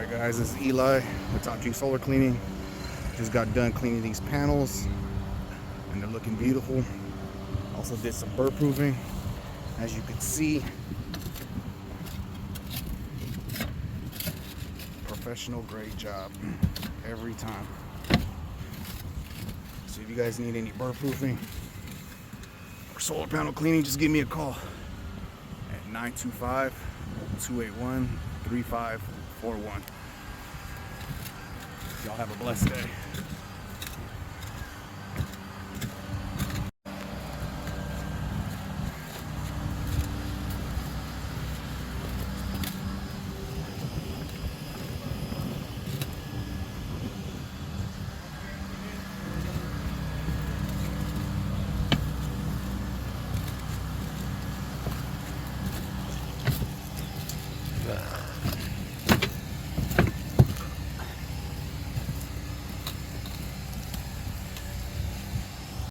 Alright guys, this is Eli with Top G Solar Cleaning. Just got done cleaning these panels and they're looking beautiful. Also did some burr proofing. As you can see, professional, great job every time. So if you guys need any burr proofing or solar panel cleaning, just give me a call at 925-281-3541. Y'all have a blessed day.